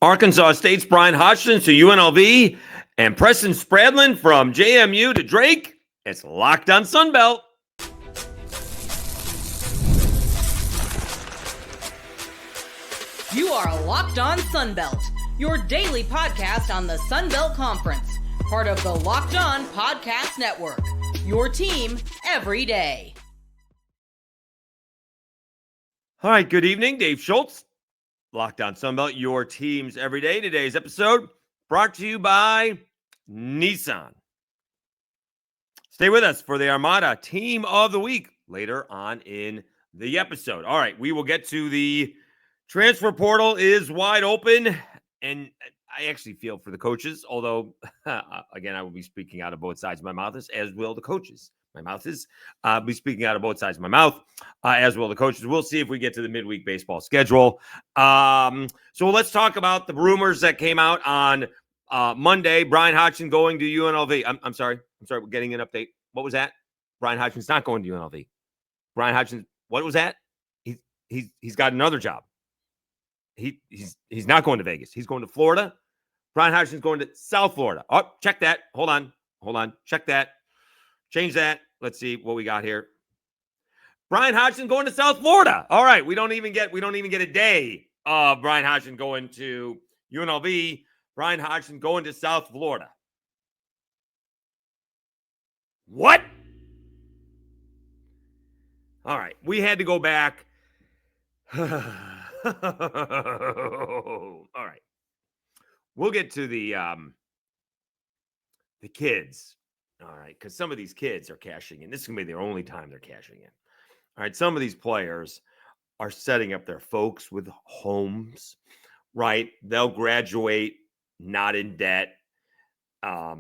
Arkansas State's Bryan Hodgson to UNLV, and Preston Spradlin from JMU to Drake. It's Locked on Sunbelt. You are Locked on Sunbelt, your daily podcast on the Sunbelt Conference, part of the Locked on Podcast Network, your team every day. All right, good evening. Dave Schultz, Locked on Sunbelt, your teams every day. Today's episode brought to you by Nissan. Stay with us for the Armada Team of the Week later on in the episode. All right, we will get to the transfer portal is wide open, and I actually feel for the coaches, although, again, I will be speaking out of both sides of my mouth, as will the coaches. My mouth is be speaking out of both sides of my mouth, as will the coaches. We'll see if we get to the midweek baseball schedule. So let's talk about the rumors that came out on Monday. Bryan Hodgson going to UNLV. I'm sorry. We're getting an update. What was that? Bryan Hodgson's not going to UNLV. Bryan Hodgson, what was that? He's got another job. He's not going to Vegas. He's going to Florida. Bryan Hodgson's going to South Florida. Oh, check that. Hold on. Check that. Change that. Let's see what we got here. Bryan Hodgson going to South Florida. All right. We don't even get a day of Bryan Hodgson going to UNLV. Bryan Hodgson going to South Florida. What? All right. We had to go back. All right. We'll get to the kids. All right, because some of these kids are cashing in. This is going to be their only time they're cashing in. All right, some of these players are setting up their folks with homes, right? They'll graduate not in debt. I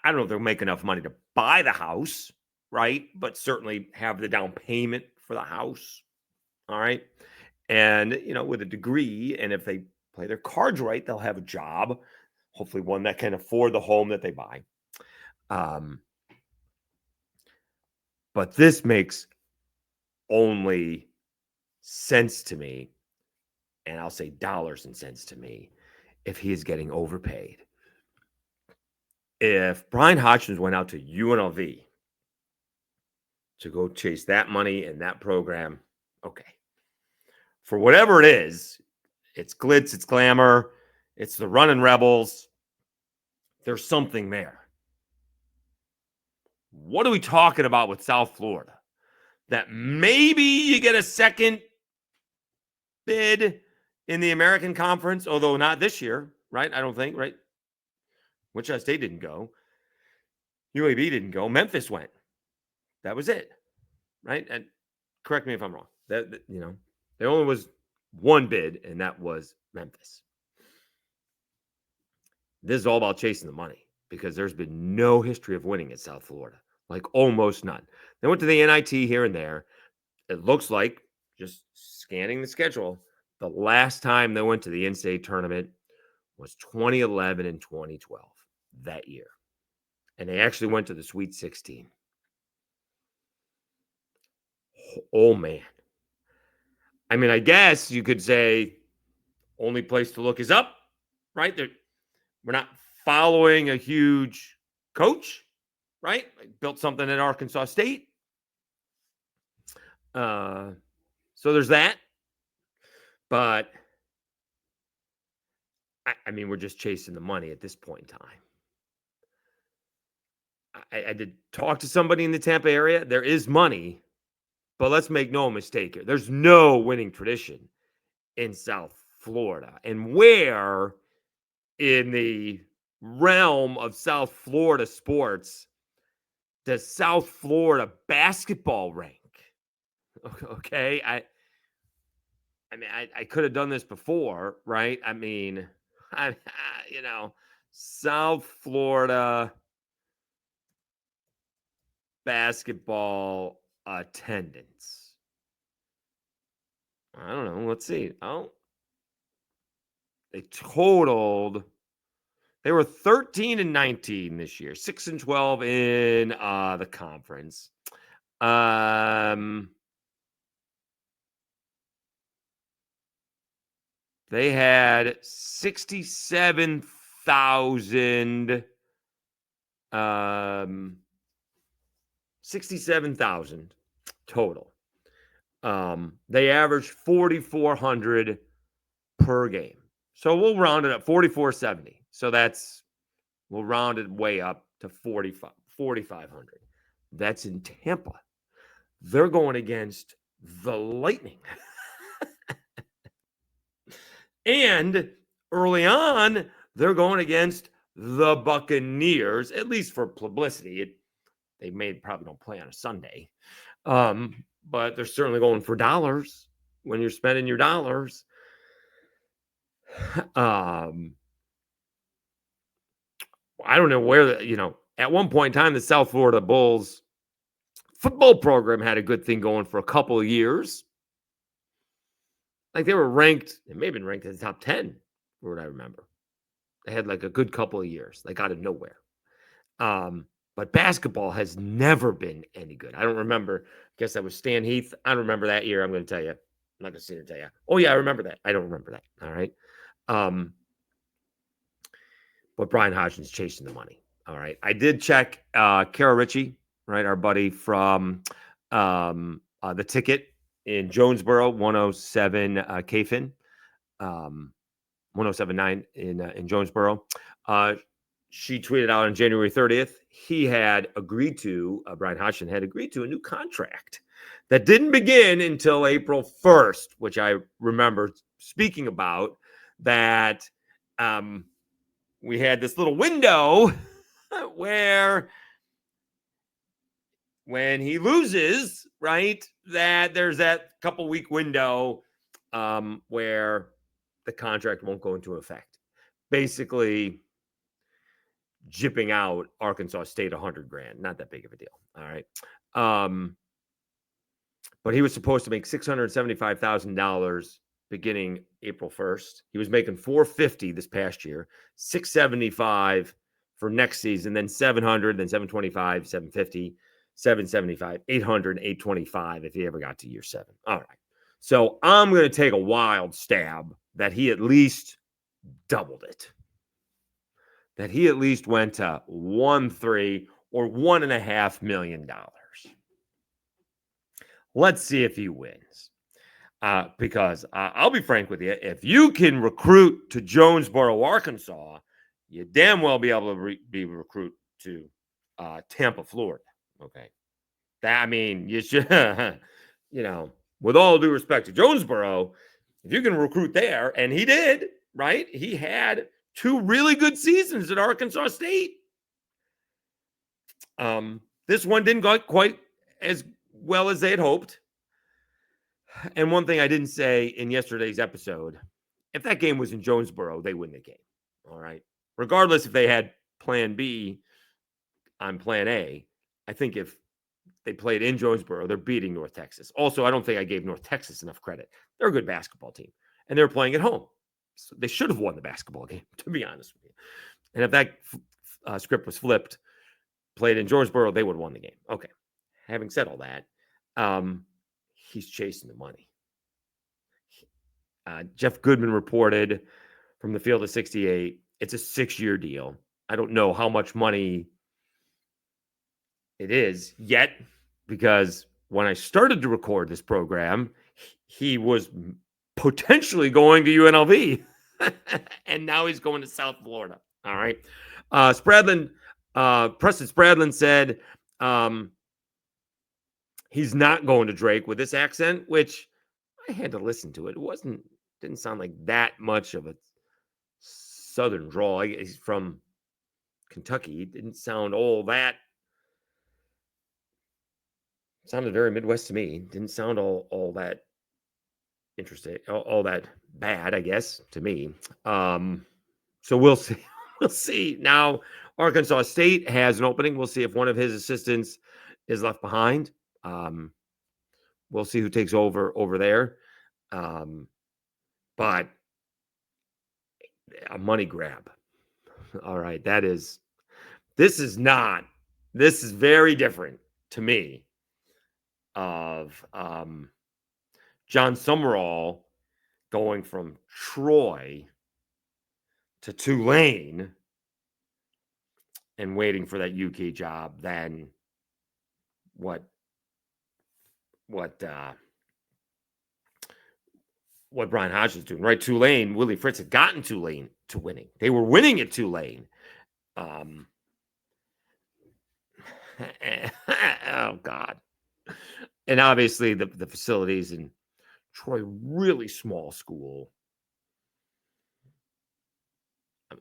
don't know if they'll make enough money to buy the house, right? But certainly have the down payment for the house, all right? And, with a degree, and if they play their cards right, they'll have a job, hopefully one that can afford the home that they buy. But this makes only sense to me, and I'll say dollars and cents to me, if he is getting overpaid. If Bryan Hodgson went out to UNLV to go chase that money in that program, okay. For whatever it is, it's glitz, it's glamour, it's the running Rebels. There's something there. What are we talking about with South Florida? That maybe you get a second bid in the American Conference, although not this year, right? I don't think, right? Wichita State didn't go. UAB didn't go. Memphis went. That was it, right? And correct me if I'm wrong. There only was one bid, and that was Memphis. This is all about chasing the money because there's been no history of winning at South Florida, like almost none. They went to the NIT here and there. It looks like, just scanning the schedule, the last time they went to the in-state tournament was 2011 and 2012, that year. And they actually went to the Sweet 16. Oh, man. I mean, I guess you could say only place to look is up, right? We're not following a huge coach, right? Like built something at Arkansas State. So there's that. But, I mean, we're just chasing the money at this point in time. I did talk to somebody in the Tampa area. There is money, but let's make no mistake here. There's no winning tradition in South Florida. And where in the realm of South Florida sports does South Florida basketball rank? Okay. I mean, I could have done this before, right? I mean, South Florida basketball attendance. I don't know. Let's see. Oh, they were 13 and 19 this year, 6 and 12 in the conference. They had 67,000 67,000 total. They averaged 4,400 per game. So we'll round it up 4,470. So we'll round it way up to 4,500. That's in Tampa. They're going against the Lightning. And early on, they're going against the Buccaneers, at least for publicity. They probably don't play on a Sunday. But they're certainly going for dollars when you're spending your dollars. I don't know where, at one point in time, the South Florida Bulls football program had a good thing going for a couple of years. Like they were ranked, it may have been ranked in the top 10, for what I remember. They had like a good couple of years, like out of nowhere. But basketball has never been any good. I don't remember. I guess that was Stan Heath. I don't remember that year. I'm going to tell you. I'm not going to sit here and tell you. Oh, yeah, I remember that. I don't remember that. All right. But Bryan Hodgson's chasing the money. All right. I did check Kara Ritchie, right? Our buddy from the Ticket in Jonesboro, 107 KFIN, 107.9 in Jonesboro. She tweeted out on January 30th, Bryan Hodgson had agreed to a new contract that didn't begin until April 1st, which I remember speaking about, that we had this little window where when he loses, right, that there's that couple-week window where the contract won't go into effect. Basically, jipping out Arkansas State $100,000. Not that big of a deal. All right. But he was supposed to make $675,000 beginning April 1st. He was making $450 this past year, $675 for next season, then $700, then $725, $750, $775, $800, and $825 if he ever got to year 7. All right. So I'm going to take a wild stab that he at least doubled it. That he at least went to 1.3 or $1.5 million. Let's see if he wins. Because I'll be frank with you, if you can recruit to Jonesboro, Arkansas, you damn well be able to be recruit to Tampa, Florida. Okay, you should, with all due respect to Jonesboro, if you can recruit there, and he did, right? He had 2 really good seasons at Arkansas State. This one didn't go quite as well as they had hoped. And one thing I didn't say in yesterday's episode, if that game was in Jonesboro, they win the game. All right. Regardless if they had plan B on plan A, I think if they played in Jonesboro, they're beating North Texas. Also, I don't think I gave North Texas enough credit. They're a good basketball team, and they're playing at home. So they should have won the basketball game, to be honest with you. And if that script was flipped, played in Jonesboro, they would have won the game. Okay. Having said all that, he's chasing the money. Jeff Goodman reported from the Field of 68, it's a 6-year deal. I don't know how much money it is yet, because when I started to record this program, he was potentially going to UNLV, and now he's going to South Florida. All right. Preston Spradlin said he's not going to Drake with this accent, which I had to listen to it. It didn't sound like that much of a Southern drawl. He's from Kentucky. It didn't sound all that. It sounded very Midwest to me. It didn't sound all that interesting, all that bad, I guess, to me. So we'll see. We'll see. Now, Arkansas State has an opening. We'll see if one of his assistants is left behind. We'll see who takes over there. But a money grab. All right. This is very different to me of John Summerall going from Troy to Tulane and waiting for that UK job than what Bryan Hodgson's doing, right? Tulane, Willie Fritz had gotten Tulane to winning. They were winning at Tulane. Oh, God. And obviously the facilities in Troy, really small school.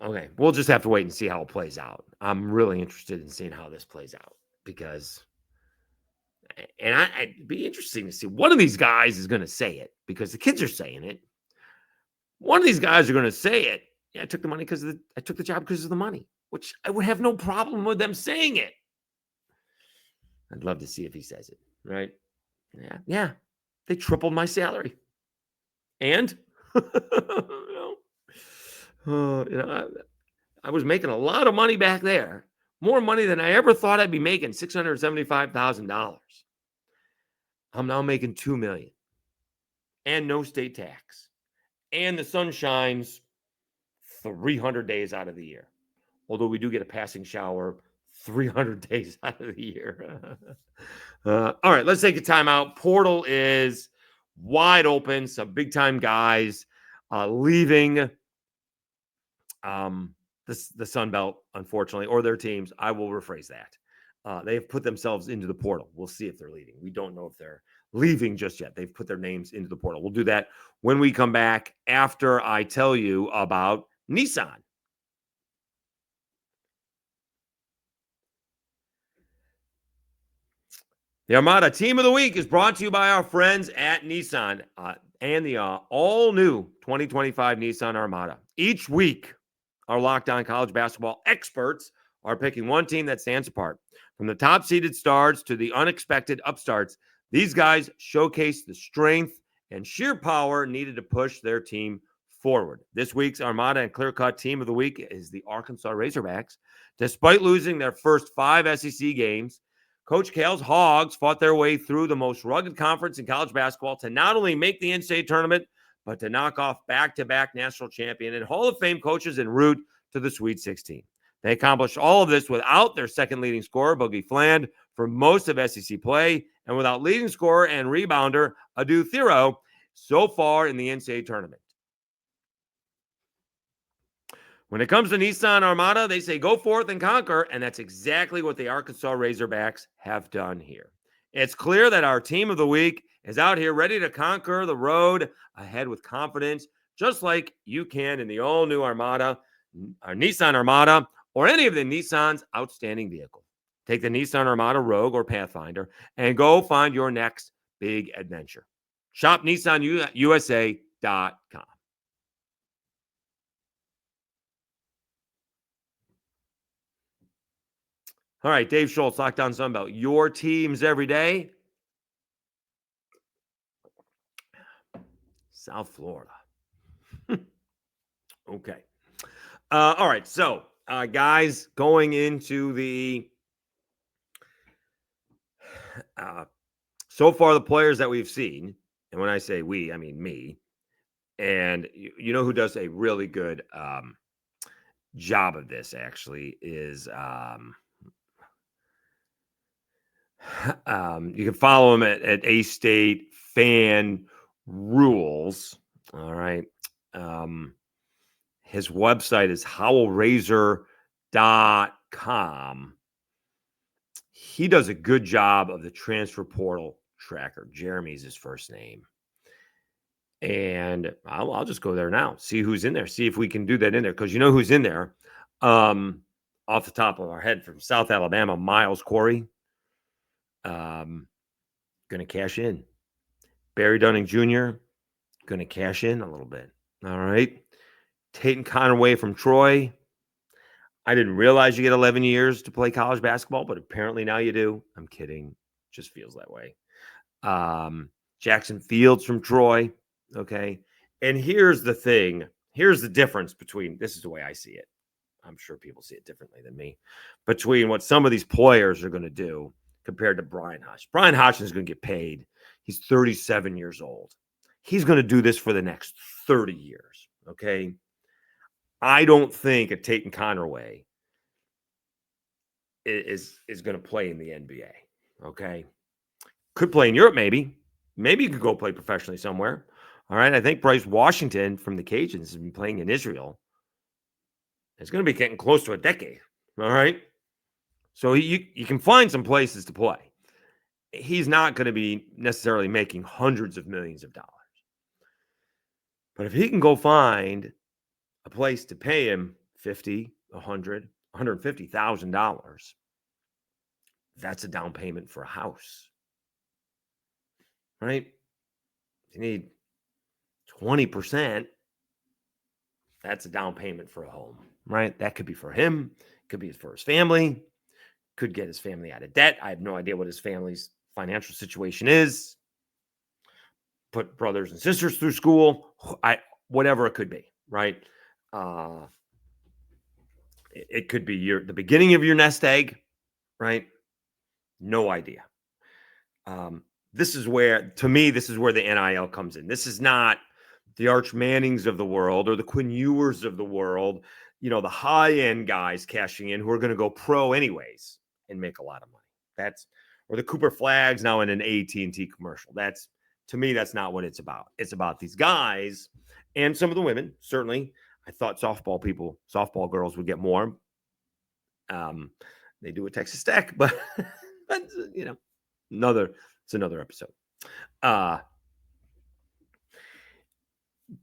Okay, we'll just have to wait and see how it plays out. I'm really interested in seeing how this plays out because, and it'd be interesting to see one of these guys is going to say it because the kids are saying it. One of these guys are going to say it. Yeah, I took the money I took the job because of the money, which I would have no problem with them saying it. I'd love to see if he says it, right? Yeah. They tripled my salary, and I was making a lot of money back there, more money than I ever thought I'd be making, $675,000. I'm now making $2 million, and no state tax, and the sun shines 300 days out of the year. Although we do get a passing shower 300 days out of the year. All right, let's take a timeout. Portal is wide open. Some big-time guys leaving the Sun Belt, unfortunately, or their teams. I will rephrase that. They have put themselves into the portal. We'll see if they're leaving. We don't know if they're leaving just yet. They've put their names into the portal. We'll do that when we come back after I tell you about Nissan. The Armada Team of the Week is brought to you by our friends at Nissan and the all-new 2025 Nissan Armada. Each week, our Locked On College Basketball experts are picking one team that stands apart. From the top-seeded stars to the unexpected upstarts, these guys showcase the strength and sheer power needed to push their team forward. This week's Armada and clear-cut Team of the Week is the Arkansas Razorbacks. Despite losing their first 5 SEC games, Coach Cal's Hogs fought their way through the most rugged conference in college basketball to not only make the NCAA tournament, but to knock off back-to-back national champion and Hall of Fame coaches en route to the Sweet 16. They accomplished all of this without their second leading scorer, Boogie Fland, for most of SEC play, and without leading scorer and rebounder, Adu Thero, so far in the NCAA tournament. When it comes to Nissan Armada, they say go forth and conquer, and that's exactly what the Arkansas Razorbacks have done here. It's clear that our Team of the Week is out here ready to conquer the road ahead with confidence, just like you can in the all-new Armada, our Nissan Armada, or any of the Nissan's outstanding vehicle. Take the Nissan Armada Rogue or Pathfinder and go find your next big adventure. Shop NissanUSA.com. All right, Dave Schultz, Locked On Sunbelt. Your teams every day. South Florida. Okay. All right, so guys, going into the so far the players that we've seen, and when I say we, I mean me, and you know who does a really good job of this actually is you can follow him at A-State Fan Rules. All right. His website is howlrazor.com. He does a good job of the transfer portal tracker. Jeremy's his first name. And I'll just go there now, see who's in there, see if we can do that in there. Because you know who's in there. Off the top of our head from South Alabama, Myles Corey. Going to cash in. Barry Dunning Jr. going to cash in a little bit. All right. Tatum Conaway from Troy. I didn't realize you get 11 years to play college basketball, but apparently now you do. I'm kidding. Just feels that way. Jackson Fields from Troy. Okay. And here's the thing. Here's the difference between, this is the way I see it. I'm sure people see it differently than me, between what some of these players are going to do compared to Bryan Hodgson. Bryan Hodgson is going to get paid. He's 37 years old. he's going to do this for the next 30 years. Okay. I don't think a Tate Connerway is going to play in the NBA. Okay. Could play in Europe, maybe. Maybe you could go play professionally somewhere. All right. I think Bryce Washington from the Cajuns has been playing in Israel. It's going to be getting close to a decade. All right. So you can find some places to play. He's not going to be necessarily making hundreds of millions of dollars. But if he can go find a place to pay him $50, $100, $150,000, that's a down payment for a house. Right? You need 20%. That's a down payment for a home. Right? That could be for him. Could be for his family. Could get his family out of debt. I have no idea what his family's financial situation is. Put brothers and sisters through school. Whatever it could be. Right? It could be the beginning of your nest egg. Right? No idea. This is where, to me, this is where the NIL comes in. This is not the Arch Mannings of the world or the Quinn Ewers of the world, the high-end guys cashing in who are going to go pro anyways and make a lot of money. Or the Cooper Flags now in an AT&T commercial. To me, that's not what it's about. It's about these guys and some of the women. Certainly, I thought softball girls would get more. They do at Texas Tech, but it's another episode.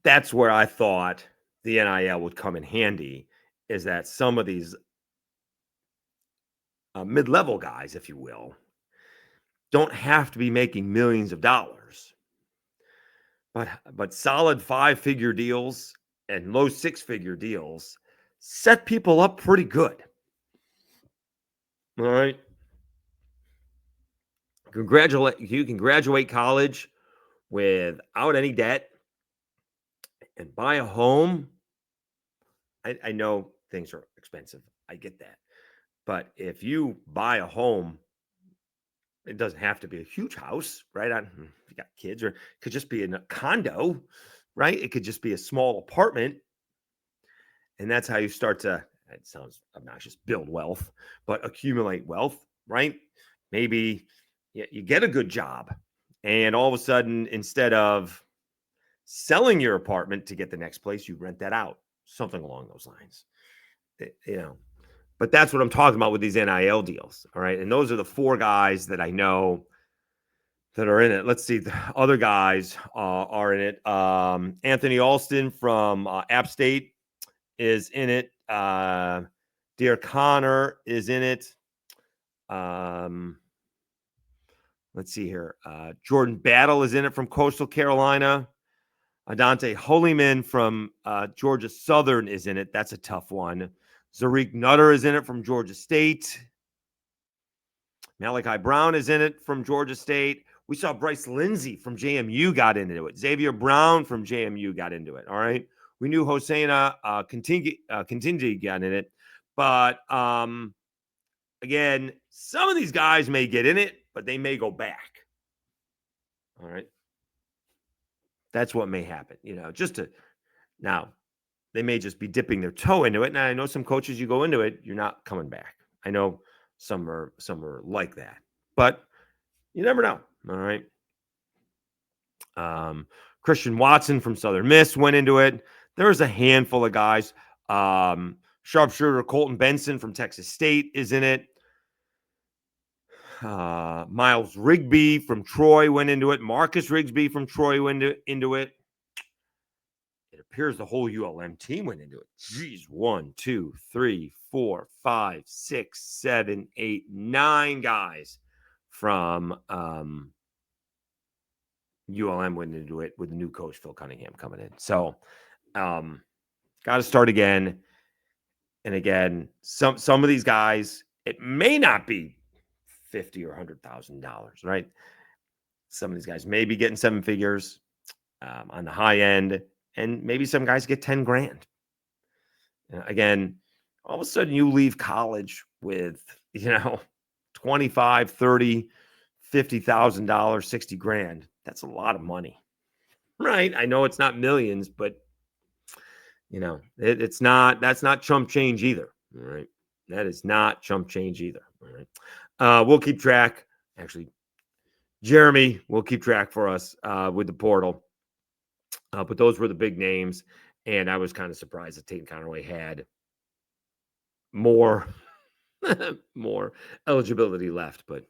That's where I thought the NIL would come in handy, is that some of these mid-level guys, if you will, don't have to be making millions of dollars, but solid 5-figure deals and low 6-figure deals set people up pretty good. All right. You can graduate college without any debt and buy a home. I know things are expensive. I get that. But if you buy a home, it doesn't have to be a huge house, right? If you got kids, or it could just be in a condo, right? It could just be a small apartment. And that's how you start to, it sounds obnoxious, build wealth, but accumulate wealth, right? Maybe you get a good job, and all of a sudden, instead of selling your apartment to get the next place, you rent that out, something along those lines. But that's what I'm talking about with these NIL deals. All right. And those are the 4 guys that I know that are in it. Let's see. The other guys are in it. Anthony Alston from App State is in it. Dear Connor is in it. Let's see here. Jordan Battle is in it from Coastal Carolina. Adante Holyman from Georgia Southern is in it. That's a tough one. Zarik Nutter is in it from Georgia State. Malachi Brown is in it from Georgia State. We saw Bryce Lindsey from JMU got into it. Xavier Brown from JMU got into it. All right. We knew Hosseina Contingi got in it. But again, some of these guys may get in it, but they may go back. All right. That's what may happen, now they may just be dipping their toe into it. And I know some coaches, you go into it, you're not coming back. I know some are like that, but you never know. All right. Christian Watson from Southern Miss went into it. There was a handful of guys. Sharpshooter Colton Benson from Texas State is in it. Myles Rigby from Troy went into it. Marcus Rigsby from Troy went into it. It appears the whole ULM team went into it. Geez, 1, 2, 3, 4, 5, 6, 7, 8, 9 guys from ULM went into it with the new coach, Phil Cunningham, coming in. So got to start again. And again, some of these guys, it may not be $50,000 or $100,000, right? Some of these guys may be getting 7 figures on the high end, and maybe some guys get 10 grand. Again, all of a sudden you leave college with, $25,000, $30,000, $50,000, 60 grand. That's a lot of money. right? I know it's not millions, but it's not. That's not chump change either. All right, that is not chump change either. All right, we'll keep track. Actually, Jeremy will keep track for us with the portal. But those were the big names, and I was kind of surprised that Tate Conaway had more more eligibility left. But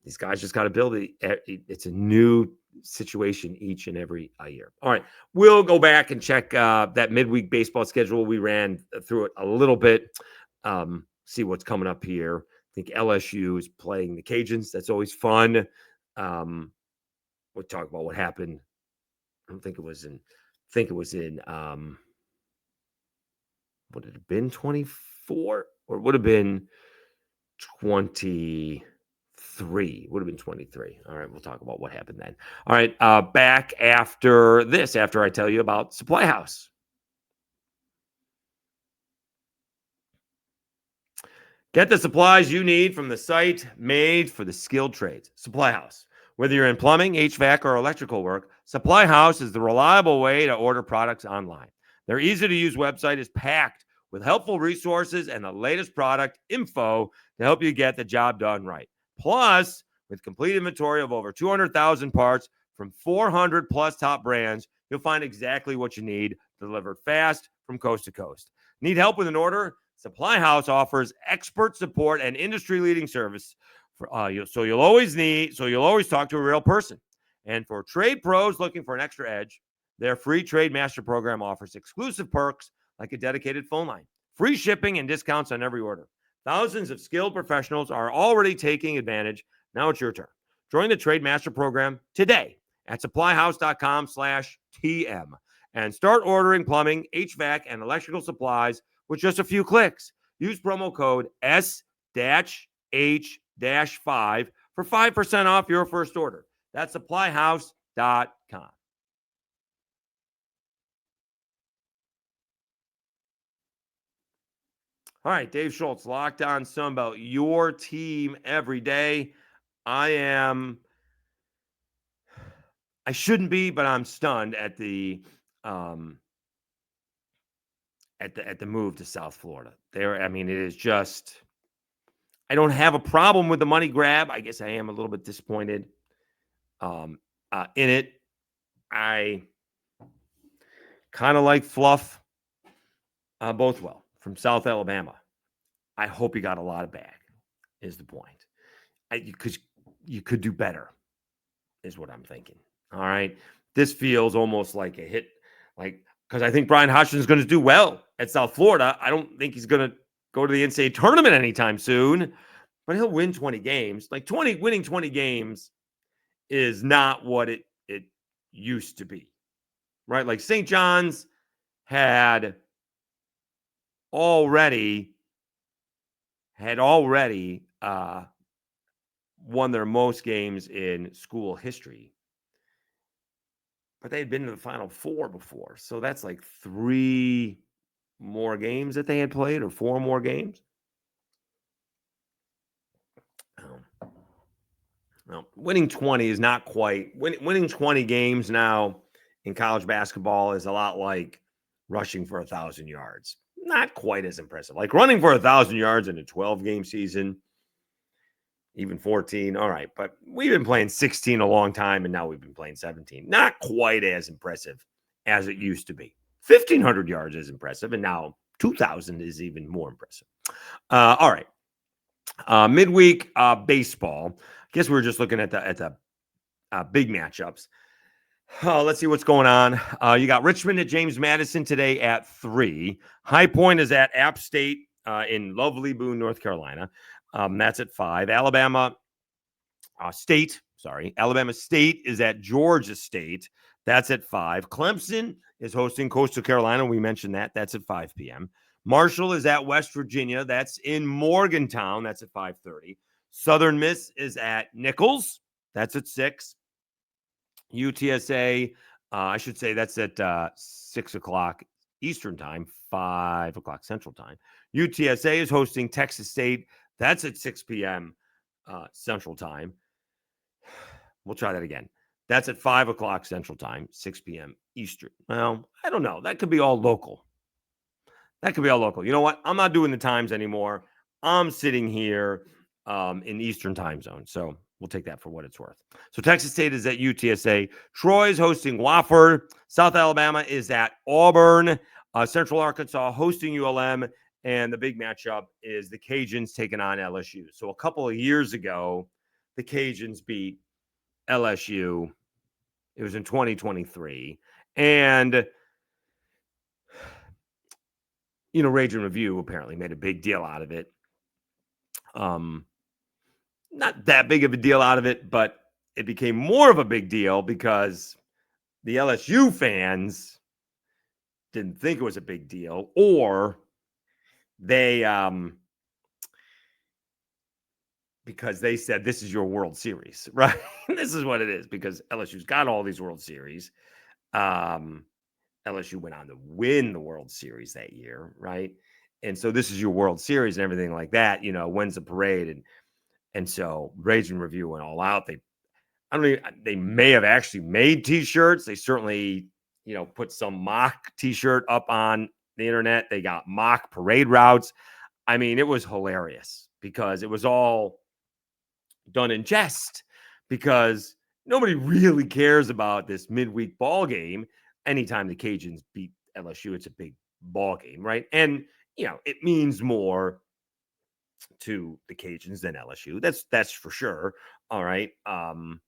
these guys just got to build it. It's a new situation each and every year. All right, we'll go back and check that midweek baseball schedule. We ran through it a little bit. See what's coming up here. I think LSU is playing the Cajuns. That's always fun. We'll talk about what happened. I don't think it was in. I think it was in. Would it have been 24 or would have been 23? Would have been 23. All right, we'll talk about what happened then. All right, back after this, after I tell you about Supply House. Get the supplies you need from the site made for the skilled trades. Supply House. Whether you're in plumbing, HVAC, or electrical work, Supply House is the reliable way to order products online. Their easy-to-use website is packed with helpful resources and the latest product info to help you get the job done right. Plus, with complete inventory of over 200,000 parts from 400 plus top brands, you'll find exactly what you need delivered fast from coast to coast. Need help with an order? Supply House offers expert support and industry-leading service. So you'll always talk to a real person. And for trade pros looking for an extra edge, their free Trade Master program offers exclusive perks like a dedicated phone line, free shipping, and discounts on every order. Thousands of skilled professionals are already taking advantage. Now it's your turn. Join the Trade Master program today at supplyhouse.com/TM and start ordering plumbing, HVAC, and electrical supplies with just a few clicks. Use promo code S-H-5 for 5% off your first order. That's supplyhouse.com. All right, Dave Schultz, Locked On Sunbelt, your team every day. I shouldn't be, but I'm stunned at the move to South Florida. It is just, I don't have a problem with the money grab. I guess I am a little bit disappointed in it. I kind of like Fluff Bothwell from South Alabama. I hope he got a lot of bag, is the point. Because you could do better, is what I'm thinking. All right. This feels almost like a hit, because I think Bryan Hodgson is going to do well at South Florida. I don't think he's going to go to the NCAA tournament anytime soon, but he'll win 20 games. Winning 20 games is not what it used to be, right? Like St. John's had already won their most games in school history, but they had been to the Final Four before. So that's like 3 more games that they had played, or 4 more games. Well, winning 20 is not quite winning 20 games now in college basketball is a lot like rushing for 1,000 yards. Not quite as impressive. Like running for 1,000 yards in a 12-game season, even 14. All right, but we've been playing 16 a long time, and now we've been playing 17. Not quite as impressive as it used to be. 1,500 yards is impressive, and now 2,000 is even more impressive. All right. Midweek baseball. I guess we were just looking at the big matchups. Let's see what's going on. You got Richmond at James Madison today at 3. High Point is at App State in lovely Boone, North Carolina. That's at 5. Alabama State is at Georgia State. That's at 5. Clemson is hosting Coastal Carolina. We mentioned that. That's at 5 p.m. Marshall is at West Virginia. That's in Morgantown. That's at 5:30. Southern Miss is at Nichols. That's at 6. UTSA, I should say that's at 6 o'clock Eastern time, 5 o'clock Central time. UTSA is hosting Texas State. That's at 6 p.m. Central time. We'll try that again. That's at 5 o'clock Central Time, 6 p.m. Eastern. Well, I don't know. That could be all local. You know what? I'm not doing the times anymore. I'm sitting here in Eastern time zone. So we'll take that for what it's worth. So Texas State is at UTSA. Troy's hosting Wofford. South Alabama is at Auburn. Central Arkansas hosting ULM. And the big matchup is the Cajuns taking on LSU. So a couple of years ago, the Cajuns beat LSU. It was in 2023. And Rage and Review apparently made a big deal out of it. Not that big of a deal out of it, but it became more of a big deal because the LSU fans didn't think it was a big deal, or they because they said this is your World Series, right? This is what it is because LSU's got all these World Series. LSU went on to win the World Series that year, right? And so this is your World Series and everything like that, when's the parade? And so Rage and Review went all out. They may have actually made t-shirts. They certainly, put some mock t-shirt up on the internet. They got mock parade routes. I mean, it was hilarious because it was all done in jest because nobody really cares about this midweek ball game. Anytime the Cajuns beat LSU, it's a big ball game, right? And, it means more to the Cajuns than LSU. That's for sure. All right. And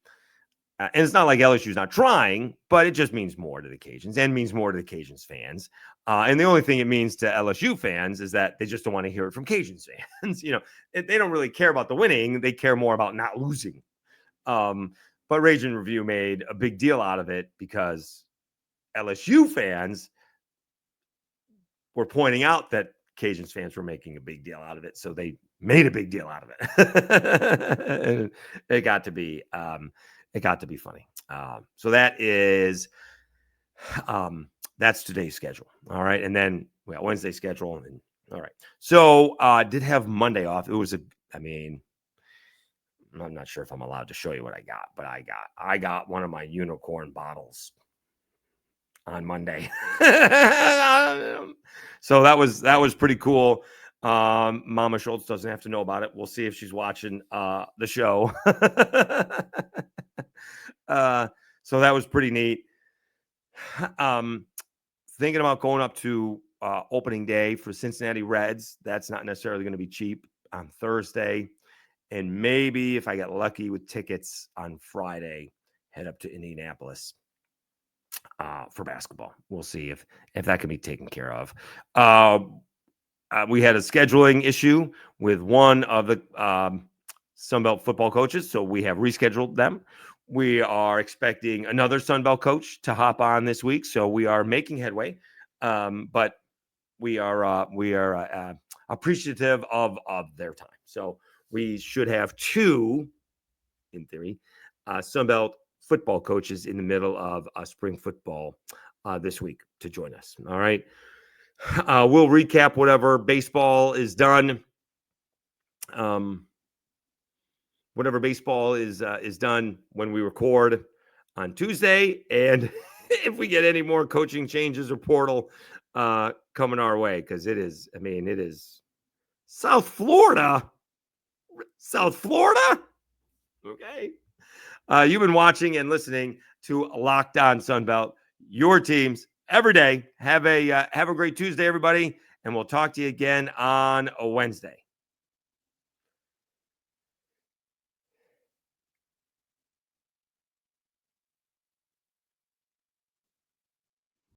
it's not like LSU's not trying, but it just means more to the Cajuns and means more to the Cajuns fans. And the only thing it means to LSU fans is that they just don't want to hear it from Cajuns fans. They don't really care about the winning. They care more about not losing. But Rage and Review made a big deal out of it because LSU fans were pointing out that Cajuns fans were making a big deal out of it. So they made a big deal out of it. And it got to be funny. So that is, that's today's schedule. All right. And then we got Wednesday schedule. And all right. So did have Monday off. It was I'm not sure if I'm allowed to show you what I got, but I got one of my unicorn bottles on Monday. So that was pretty cool. Mama Schultz doesn't have to know about it. We'll see if she's watching the show. So that was pretty neat. Thinking about going up to opening day for Cincinnati Reds. That's not necessarily going to be cheap on Thursday. And maybe if I get lucky with tickets on Friday, head up to Indianapolis for basketball. We'll see if that can be taken care of. We had a scheduling issue with one of the Sunbelt football coaches, so we have rescheduled them. We are expecting another Sunbelt coach to hop on this week, so we are making headway. But we are appreciative of their time. So we should have two, in theory, Sunbelt football coaches in the middle of spring football this week to join us. All right. We'll recap whatever baseball is done. Whatever baseball is done when we record on Tuesday. And if we get any more coaching changes or portal coming our way, because it is South Florida. Okay. You've been watching and listening to Locked On Sunbelt, your teams every day. Have a great Tuesday, everybody, and we'll talk to you again on a Wednesday.